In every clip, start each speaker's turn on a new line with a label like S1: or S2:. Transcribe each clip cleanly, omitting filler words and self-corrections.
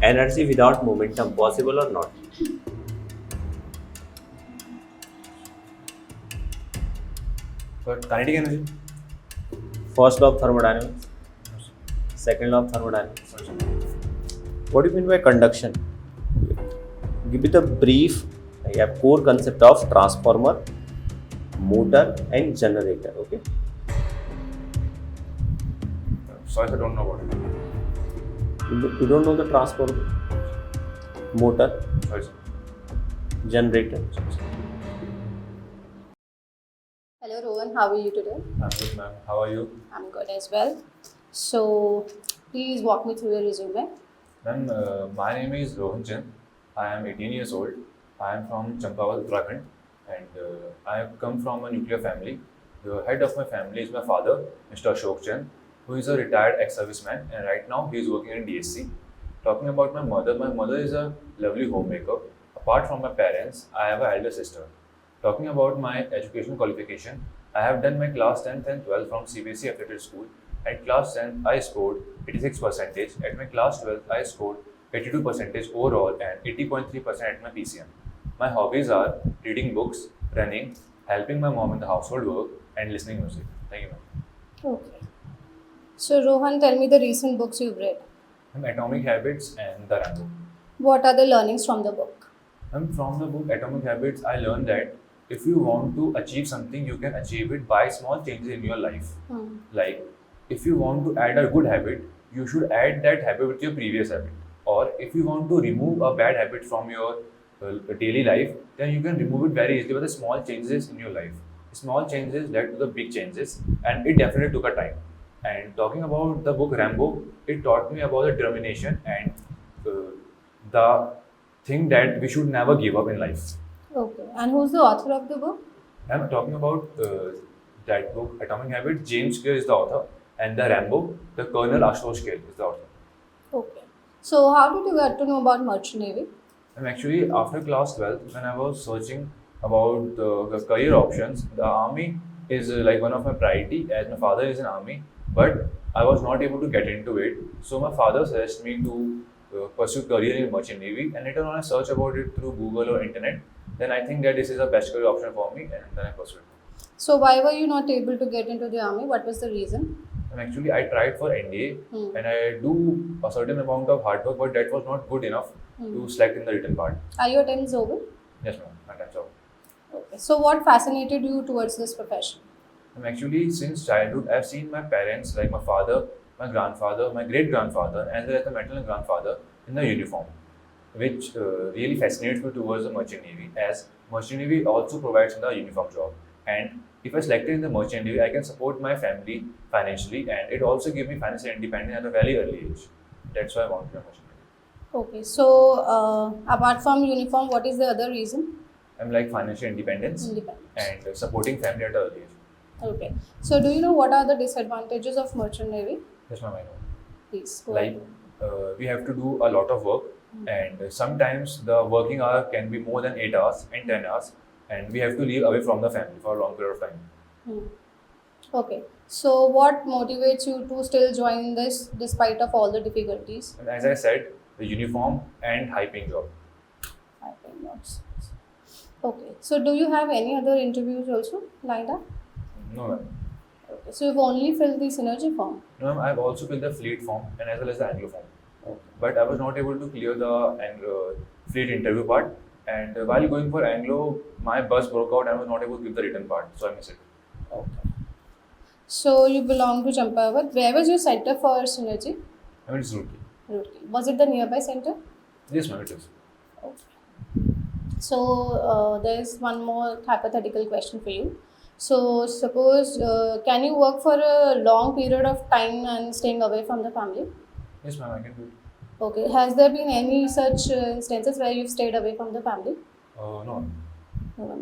S1: Energy without momentum, possible or not?
S2: But kinetic energy?
S1: First law of thermodynamics, second law of thermodynamics. What do you mean by conduction? Give it a brief core concept of transformer, motor and generator. Okay.
S2: Sorry, I don't know about it.
S1: You don't know the transformer, motor,
S2: Sorry, sir.
S1: generator.
S3: Hello Rohan, how are you today?
S2: I'm good, ma'am. How are you?
S3: I'm good as well. So, please walk me through your resume.
S2: Ma'am, my name is Rohan Chand. I am 18 years old. I am from Champawat, Uttarakhand, and I have come from a nuclear family. The head of my family is my father, Mr. Ashok Chand, who is a retired ex-serviceman, and right now he is working in DSC. Talking about my mother is a lovely homemaker. Apart from my parents, I have an elder sister. Talking about my education qualification, I have done my class 10th and 12th from CBSE affiliated school. At class 10th, I scored 86%. At my class 12th, I scored 82% overall and 80.3% at my PCM. My hobbies are reading books, running, helping my mom in the household work, and listening music. Thank you, ma'am.
S3: Okay. So, Rohan, tell me the recent books you've read.
S2: Atomic Habits and The Rambo.
S3: What are the learnings from the book?
S2: From the book Atomic Habits, I learned that if you want to achieve something, you can achieve it by small changes in your life. Like, if you want to add a good habit, you should add that habit with your previous habit. Or if you want to remove a bad habit from your daily life, then you can remove it very easily with the small changes in your life. Small changes led to the big changes, and it definitely took a time. And talking about the book Rambo, it taught me about the determination and the thing that we should never give up in life.
S3: Okay. And who's the author of the book?
S2: I'm talking about that book, Atomic Habits. James Clear is the author, and the Rambo, the Colonel Ashutosh Clear is the author.
S3: Okay. So, how did you get to know about Merchant Navy?
S2: And actually, after class 12th, when I was searching about the career options, the army is like one of my priority, as my father is in army, but I was not able to get into it. So my father suggested me to pursue career in Merchant Navy, and later on I searched about it through Google or internet. Then I think that this is the best career option for me, and then I pursued it.
S3: So, why were you not able to get into the army? What was the reason?
S2: And actually, I tried for NDA, and I do a certain amount of hard work, but that was not good enough to select in the written part.
S3: Are your times over?
S2: Yes, ma'am. My time's over.
S3: Okay. So, what fascinated you towards this profession?
S2: And actually, since childhood, I've seen my parents, like my father, my grandfather, my great grandfather, and as the maternal grandfather, in the uniform, which really fascinates me towards the Merchant Navy, as Merchant Navy also provides the uniform job. And if I selected in the Merchant Navy, I can support my family financially, and it also gives me financial independence at a very early age. That's why I want to be a Merchant Navy.
S3: Okay. So, apart from uniform, what is the other reason?
S2: I'm like financial independence, and supporting family at an early age.
S3: Okay. So, do you know what are the disadvantages of Merchant Navy?
S2: That's my mind.
S3: Please go
S2: Like
S3: ahead.
S2: we have to do a lot of work, and sometimes the working hour can be more than 8 hours and 10 hours, and we have to live away from the family for a long period of time.
S3: Okay. So, what motivates you to still join this despite of all the difficulties?
S2: And as I said, the uniform and high paying job.
S3: I think that's okay. So, do you have any other interviews also lined up?
S2: No, ma'am.
S3: Okay. So, you've only filled the synergy form.
S2: No, ma'am, I've also filled the fleet form and as well as the Anglo form. But I was not able to clear the fleet interview part. And while going for Anglo, my bus broke out and I was not able to give the written part. So I missed it.
S3: Okay. So, you belong to Champawat. Where was your center for synergy?
S2: I mean, it's Roorkee.
S3: Roorkee. Was it the nearby center?
S2: Yes, ma'am, it is.
S3: Okay. So, there is one more hypothetical question for you. So, suppose, can you work for a long period of time and staying away from the family?
S2: Yes, ma'am, I can do it.
S3: Okay. Has there been any such instances where you've stayed away from the family?
S2: No.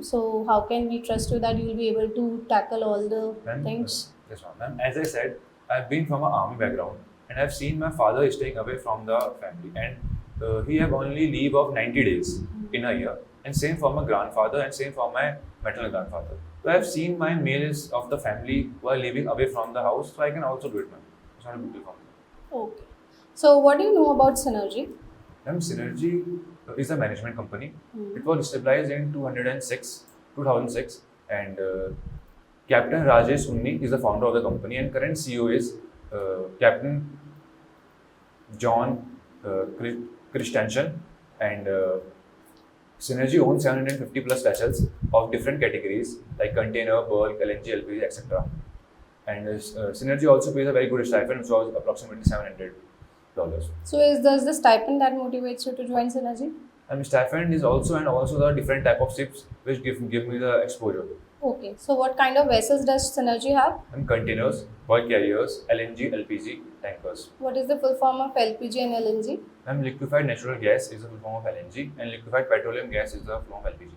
S3: So, how can we trust you that you will be able to tackle all the
S2: Ma'am,
S3: things?
S2: Yes, ma'am. As I said, I've been from an army background and I've seen my father staying away from the family, and he have only leave of 90 days in a year, and same for my grandfather and same for my maternal grandfather. So I've seen my males of the family who are living away from the house, so I can also do it, ma'am. It's not a big deal for me.
S3: Okay. So, what do you know about synergy?
S2: Synergy is a management company. It was established in 2006, and Captain Rajesh Unni is the founder of the company, and current CEO is Captain John Christensen, and Synergy owns 750 plus vessels of different categories like container, bulk, LNG, LPG, etc. And Synergy also pays a very good stipend, which was approximately $700.
S3: So does the stipend that motivates you to join Synergy?
S2: And stipend is also the different type of ships which give me the exposure.
S3: Okay. So what kind of vessels does Synergy have?
S2: And containers, bulk carriers, LNG, LPG, tankers.
S3: What is the full form of LPG and LNG?
S2: And liquefied natural gas is a full form of LNG, and liquefied petroleum gas is a form of LPG.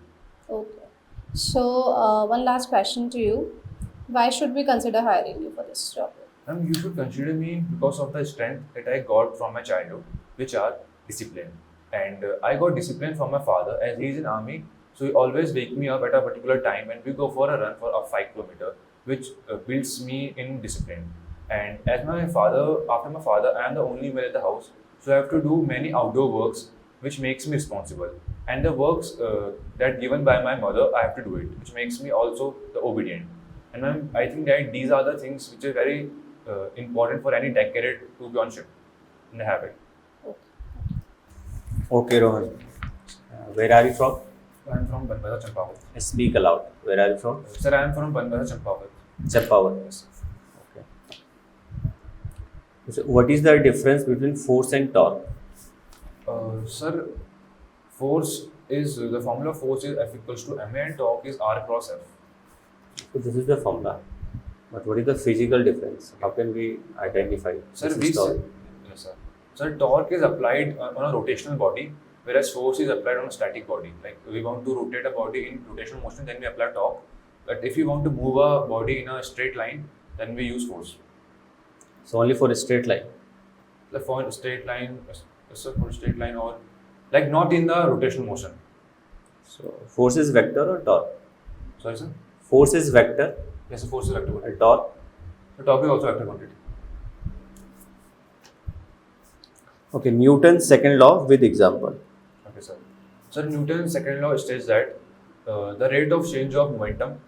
S3: Okay. So one last question to you. Why should we consider hiring you for this job?
S2: You should consider me because of the strength that I got from my childhood, which are discipline. And I got discipline from my father, as he is in army. So he always wake me up at a particular time, and we go for a run for a 5 kilometer, which builds me in discipline. And as after my father, I am the only male at the house, so I have to do many outdoor works, which makes me responsible. And the works that given by my mother, I have to do it, which makes me also the obedient. And I think that these are the things which are very important for any deck cadet to be on ship in the habit.
S1: Okay, Rohan. Where are you from?
S2: I am from Banbasa, Champawat.
S1: Speak aloud. Where are you from?
S2: Sir, I am from Banbasa, Champawat.
S1: Champawat.
S2: Yes.
S1: Okay. So what is the difference between force and torque?
S2: Sir, force is the formula of force is F equals to ma, and torque is R cross F.
S1: So this is the formula. But what is the physical difference? How can we identify?
S2: Sir,
S1: this is torque?
S2: yes, sir. Sir, torque is applied on a rotational body, whereas force is applied on a static body. Like we want to rotate a body in rotational motion, then we apply torque. But if you want to move a body in a straight line, then we use force.
S1: So only for a straight line.
S2: Like for a straight line, sir, for a straight line, or like not in the rotational motion.
S1: So force is vector or torque?
S2: Sorry, sir.
S1: Force is vector.
S2: Yes, sir, force is vector quantity.
S1: Torque.
S2: The torque is also vector quantity.
S1: Okay, Newton's second law with example.
S2: Okay, sir. Sir, Newton's second law states that the rate of change of momentum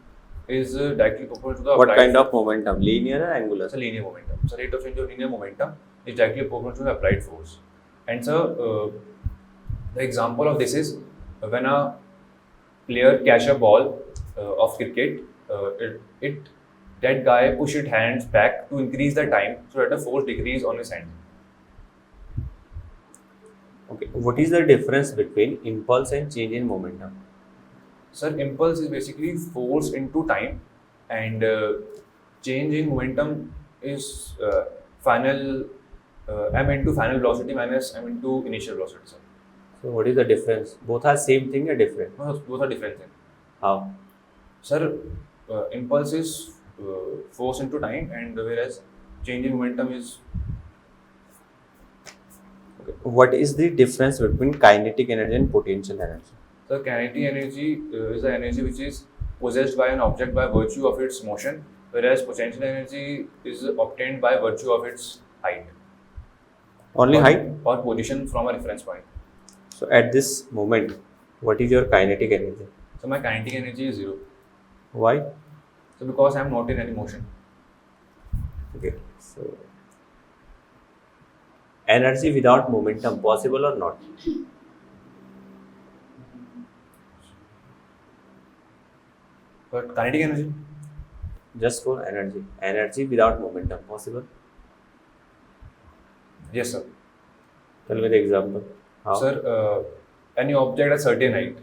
S2: is directly proportional to the
S1: What
S2: applied
S1: kind of momentum? Linear or angular?
S2: It's a linear momentum. So rate of change of linear momentum is directly proportional to the applied force. And so the example of this is when a player catch a ball of cricket, that guy push his hands back to increase the time so that the force decrease on his hand.
S1: Okay, what is the difference between impulse and change in momentum?
S2: Sir, impulse is basically force into time, and change in momentum is final m into final velocity minus m into initial velocity, sir.
S1: So what is the difference? Both are same thing or different?
S2: No, both are different things.
S1: How?
S2: Sir, impulse is force into time, and whereas change in momentum is
S1: Okay. What is the difference between kinetic energy and potential energy?
S2: so kinetic energy is the energy which is possessed by an object by virtue of its motion, whereas potential energy is obtained by virtue of its height.
S1: Only height?
S2: Or position from a reference point.
S1: So at this moment, what is your kinetic energy?
S2: So my kinetic energy is 0.
S1: Why?
S2: So because I am not in any motion.
S1: Okay. So energy without momentum, possible or not?
S2: But kinetic energy,
S1: Just for energy. Energy without momentum, possible?
S2: yes, sir.
S1: Tell me the example. How?
S2: Sir, any object at certain height,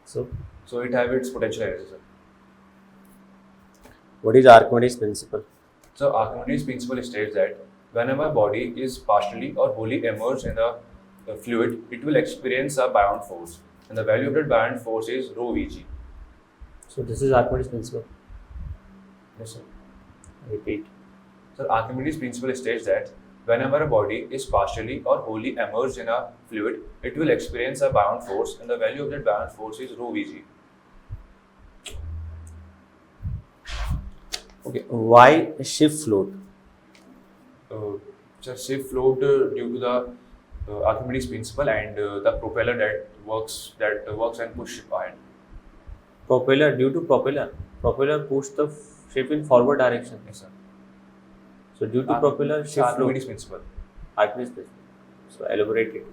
S1: So
S2: so it have its potential energy, sir.
S1: what is Archimedes principle?
S2: So Archimedes' principle states that whenever a body is partially or wholly immersed in the fluid, it will experience a buoyant force, and the value of that buoyant force is rho Vg.
S1: So this is Archimedes principle.
S2: Yes, sir.
S1: Repeat.
S2: So Archimedes' principle states that whenever a body is partially or wholly immersed in a fluid, it will experience a buoyant force, and the value of that buoyant force is rho Vg.
S1: Okay. Why ship float?
S2: Ship float due to the Archimedes' principle and the propeller that works and push ship ahead.
S1: Propeller, due to propeller push the ship in forward direction.
S2: Yes, sir.
S1: So due to propeller, ship float.
S2: Archimedes' principle.
S1: Archimedes principle. So elaborate it.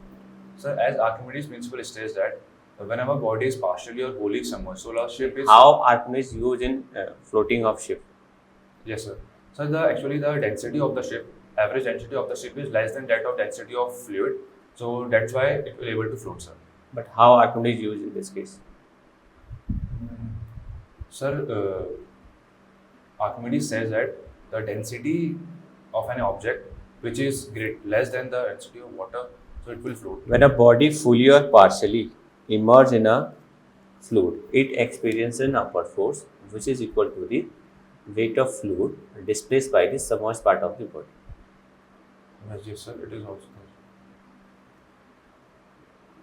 S2: Sir, as Archimedes' principle states that whenever body is partially or wholly submerged, so the ship is.
S1: How Archimedes used in floating of ship?
S2: Yes, sir. So actually the density of the ship, average density of the ship is less than that of density of fluid. So that's why it will able to float, sir.
S1: But how Archimedes used in this case?
S2: Sir, Archimedes says that the density of an object which is less than the density of water, so it will float.
S1: When a body fully or partially immersed in a fluid, it experiences an upward force which is equal to the weight of fluid displaced by the submerged part of the body.
S2: Yes, sir. It is also.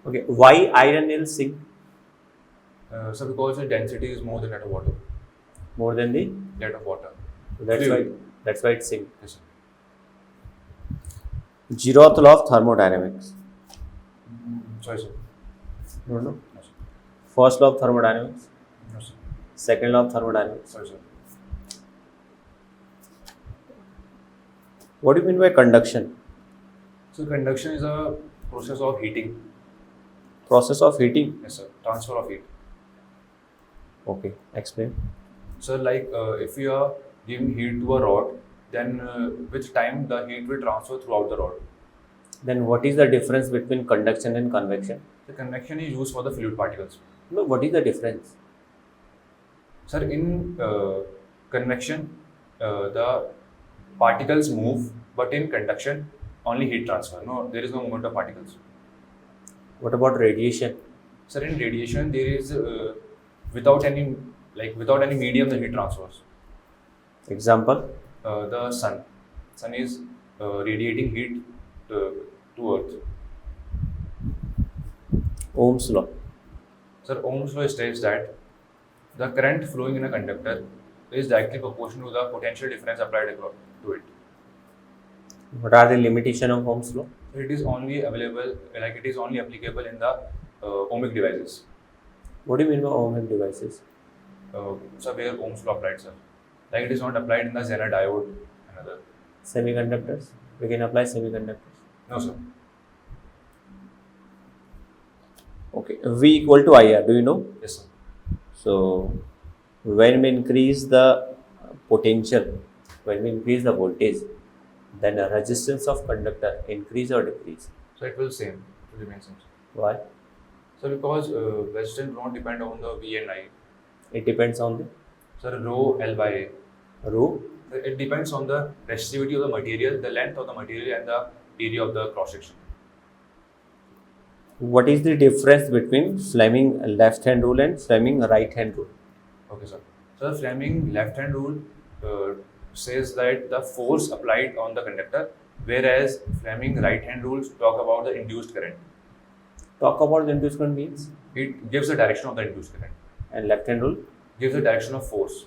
S1: Okay, why iron nails sink
S2: So because the density is more than that of water.
S1: more than the?
S2: That of water.
S1: So that's why it sinks.
S2: Yes, sir.
S1: Zeroth law of thermodynamics.
S2: Sorry, sir.
S1: No.
S2: No, sir.
S1: First law of thermodynamics.
S2: No, sir.
S1: Second law of thermodynamics.
S2: Sorry, sir.
S1: What do you mean by conduction?
S2: So conduction is a process of heating.
S1: Process of heating.
S2: Yes, sir. Transfer of heat.
S1: Okay, explain.
S2: So like if you are giving heat to a rod, then with time the heat will transfer throughout the rod.
S1: Then what is the difference between conduction and convection?
S2: The convection is used for the fluid particles.
S1: No, what is the difference?
S2: Sir, in convection, the particles move, but in conduction, only heat transfer. No, there is no movement of particles.
S1: What about radiation?
S2: Sir, in radiation, there is without any medium, the heat transfers.
S1: Example?
S2: The sun. Sun is radiating heat to Earth.
S1: Ohm's law.
S2: Sir, Ohm's law states that the current flowing in a conductor is directly proportional to the potential difference applied across to it.
S1: What are the limitations of Ohm's law?
S2: So it is only available, like it is only applicable in the ohmic devices.
S1: What do you mean by ohmic devices?
S2: So where Ohm's law applied, sir. Like it is not applied in the Zener diode and other.
S1: Semiconductors? We can apply semiconductors.
S2: No, sir.
S1: Okay, V equal to IR, do you know?
S2: Yes, sir.
S1: So, when we increase the potential, when we increase the voltage, then the resistance of conductor increase or decrease?
S2: So it will same. It will remain same.
S1: Why?
S2: So because resistance will not depend on the V and I.
S1: It depends on the
S2: Sir, rho L by A.
S1: rho.
S2: It depends on the resistivity of the material, the length of the material, and the area of the cross section.
S1: What is the difference between Fleming left hand rule and Fleming right hand rule?
S2: Okay, sir. So the Fleming left hand rule says that the force applied on the conductor, whereas Fleming right hand rules talk about the induced current.
S1: Talk about the induced current means,
S2: It gives the direction of the induced current.
S1: and left hand rule,
S2: Gives the direction of force.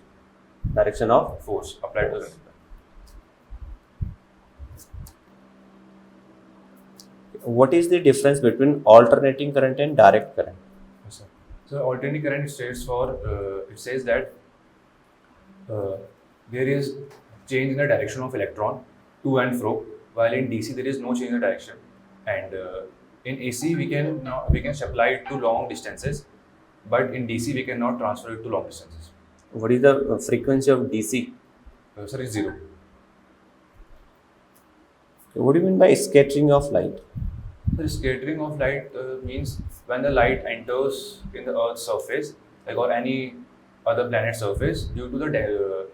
S1: direction of.
S2: Force applied to the conductor.
S1: What is the difference between alternating current and direct current?
S2: Yes, sir. So alternating current states for it says that there is change in the direction of electron to and fro, while in DC there is no change in the direction, and in AC we can supply it to long distances, but in DC we cannot transfer it to long distances.
S1: What is the frequency of DC?
S2: Sir, is 0.
S1: What do you mean by scattering of light?
S2: The scattering of light means when the light enters in the Earth's surface, like or any other planet surface, due to the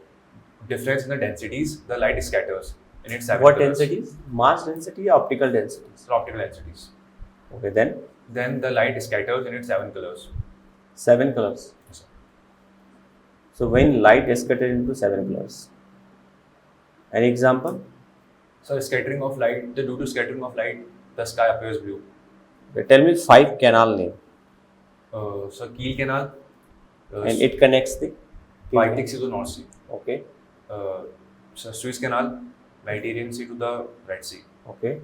S2: difference in the densities, the light scatters in its 7
S1: What
S2: colors.
S1: densities? Mass density or optical densities?
S2: So optical densities.
S1: Okay, then
S2: Then the light scatters in its 7 colors.
S1: 7 colors.
S2: Yes, sir.
S1: So when light is scattered into 7 colors. Any example?
S2: So scattering of light, due to scattering of light, the sky appears blue.
S1: Okay, tell me 5 canal name.
S2: So Kiel Canal,
S1: And it connects the
S2: Baltic Sea to North Sea.
S1: Okay,
S2: So Suez Canal, Mediterranean Sea to the Red Sea.
S1: okay.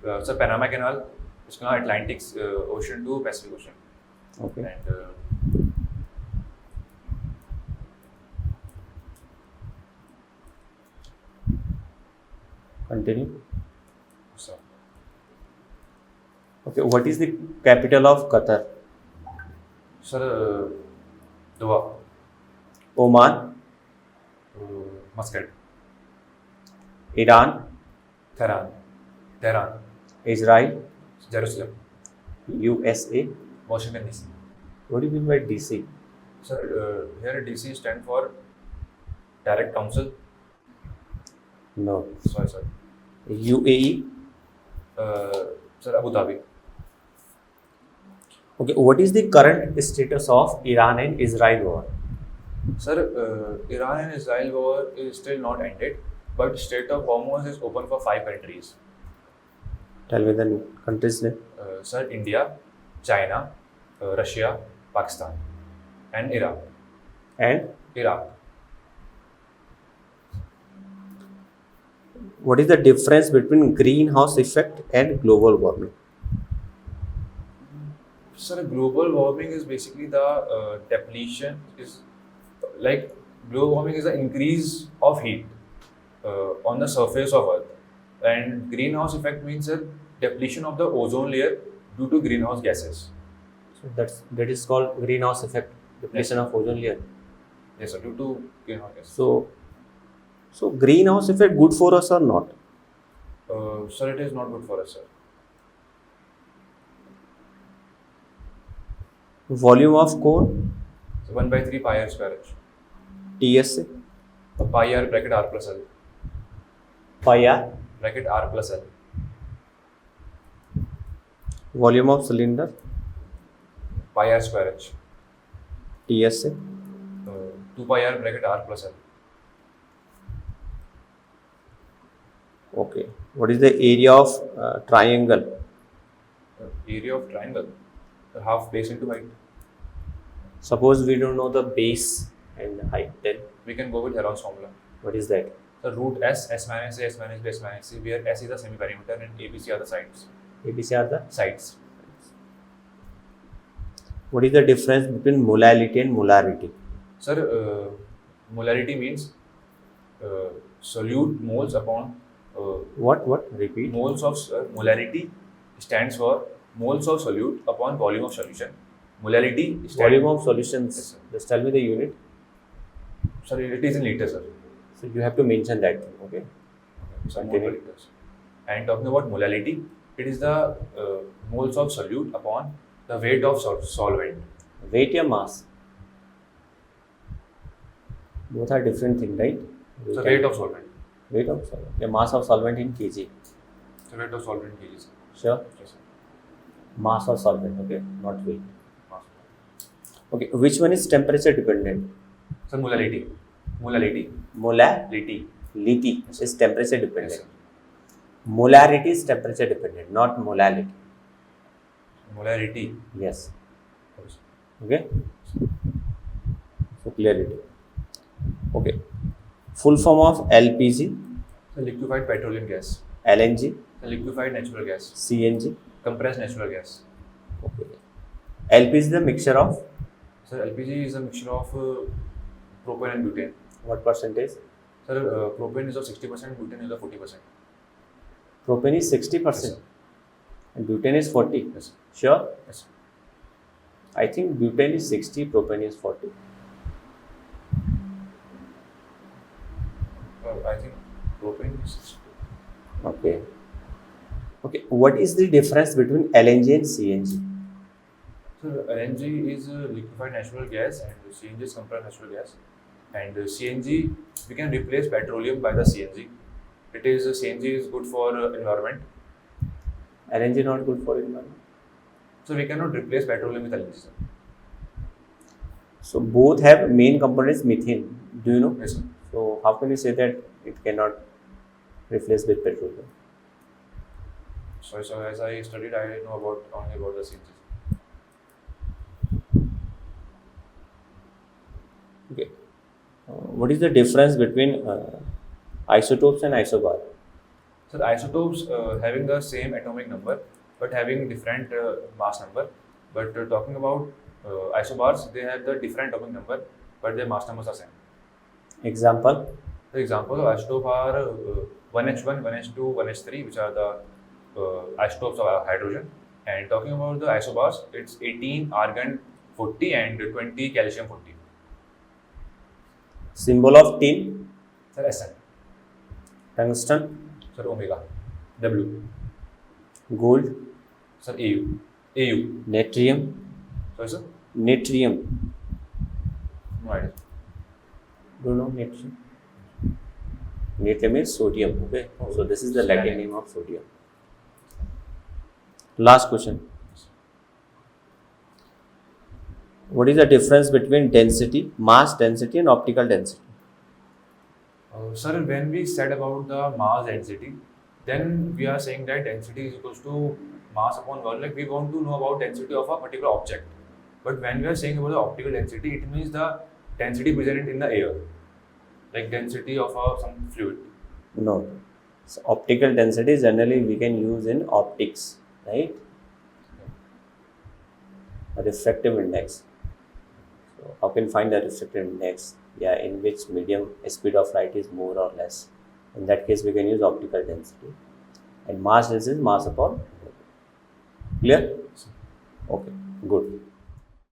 S2: So Panama Canal, it's now Atlantic Ocean to Pacific Ocean.
S1: Okay.
S2: And
S1: Continue.
S2: so,
S1: Okay. What is the capital of Qatar?
S2: sir, Doha,
S1: Oman,
S2: Muscat,
S1: Iran,
S2: Tehran,
S1: Israel,
S2: Jerusalem,
S1: USA.
S2: Washington DC.
S1: What do you mean by DC?
S2: Sir, here DC stand for Direct Council.
S1: No.
S2: Sorry.
S1: UAE.
S2: Sir, Abu Dhabi.
S1: Okay. What is the current status of Iran and Israel war?
S2: Sir, Iran and Israel war is still not ended, but Strait of Hormuz is open for 5 countries.
S1: Tell me the country's name.
S2: Sir, India, China, Russia, Pakistan, and Iraq.
S1: And
S2: Iraq.
S1: what is the difference between greenhouse effect and global warming?
S2: Sir, global warming is basically the depletion is like global warming is the increase of heat on the surface of Earth, and greenhouse effect means a depletion of the ozone layer due to greenhouse gases.
S1: So that is called greenhouse effect, depletion of ozone layer.
S2: Yes, sir, due to greenhouse gases.
S1: So greenhouse effect good for us or not?
S2: Sir, it is not good for us, sir.
S1: Volume of core,
S2: So 1/3 pi r square h.
S1: TSA,
S2: Pi r bracket r plus l
S1: pi r,
S2: bracket r plus l.
S1: volume of cylinder,
S2: Pi r square h.
S1: TSA,
S2: 2 pi r bracket r plus l.
S1: okay. What is the area of triangle?
S2: Area of triangle, half base into height.
S1: Suppose we don't know the base and the height, then
S2: We can go with Heron's formula.
S1: what is that?
S2: The root S minus A, S minus B, S minus C, where S is the semi-perimeter and A, B, C are the sides.
S1: ABC are the.
S2: Sides.
S1: What is the difference between molality and molarity?
S2: Sir, molarity means solute moles upon
S1: What? Repeat.
S2: moles of molarity stands for moles of solute upon volume of solution. Molarity
S1: Volume of solutions.
S2: Yes, sir.
S1: Just tell me the unit.
S2: Sir, it is in liters, sir.
S1: So you have to mention that. Okay.
S2: So
S1: Continue.
S2: mole per liters. And talking about molality, it is the moles of solute upon the weight of solvent.
S1: Weight or mass? Both are different things, right? We
S2: The
S1: can-
S2: weight of solvent.
S1: Weight of solvent. The mass of solvent in kg.
S2: The weight of solvent kgs.
S1: Sure.
S2: Yes, sir.
S1: Mass of solvent. Okay. Not weight.
S2: Mass.
S1: Okay. Which one is temperature dependent?
S2: Sir, molality. Molality.
S1: Molality.
S2: Liti.
S1: Is temperature
S2: Yes,
S1: dependent.
S2: sir.
S1: Molarity is temperature dependent, not molality.
S2: Molarity.
S1: Yes.
S2: Yes.
S1: Okay. So clarity. Okay. Full form of LPG,
S2: The liquefied petroleum gas.
S1: LNG,
S2: The liquefied natural gas.
S1: CNG.
S2: Compressed natural gas.
S1: Okay. LPG is the mixture of
S2: Sir, LPG is a mixture of propane and butane.
S1: what percentage?
S2: Sir, propane is of 60%, butane is of 40%.
S1: Propane is 60%
S2: Yes, sir.
S1: and butane is 40.
S2: Yes, sir.
S1: Sure.
S2: Yes, sir.
S1: I think butane is 60, propane is 40.
S2: I think propane is 60.
S1: Okay. Okay. What is the difference between LNG and CNG?
S2: So LNG is liquefied natural gas and CNG is compressed natural gas. And CNG, we can replace petroleum by the CNG. It is CNG is good for environment.
S1: LNG not good for environment.
S2: So we cannot replace petroleum with LNG, sir.
S1: So both have main components methane. Do you know?
S2: Yes, sir.
S1: So how can you say that it cannot replace with petroleum?
S2: So as I studied, I know only about the CNG.
S1: Okay. What is the difference between isotopes and isobar?
S2: So isotopes having the same atomic number but having different mass number. But talking about isobars, they have the different atomic number but their mass numbers are same.
S1: Example?
S2: The examples of isotopes are 1H1, 1H2, 1H3, which are the isotopes of hydrogen. And talking about the isobars, it's 18 argon 40 and 20 calcium 40.
S1: Symbol of tin?
S2: Sir, SN.
S1: Tungsten?
S2: Sir, omega. W.
S1: Gold?
S2: Sir, AU. AU.
S1: Natrium?
S2: Sorry, sir?
S1: Natrium?
S2: No idea.
S1: Don't know natrium? Natrium is sodium, okay? So this is the Latin name of sodium. Last question. What is the difference between density, mass density and optical density?
S2: Sir, when we said about the mass density, then we are saying that density is equals to mass upon volume. Like we want to know about density of a particular object. But when we are saying about the optical density, it means the density present in the air, like density of some fluid.
S1: No. So optical density generally we can use in optics, right? A refractive index. So how can find the refractive index? Yeah, in which medium speed of light is more or less. In that case, we can use optical density. And mass density is mass upon. Clear? Okay, good.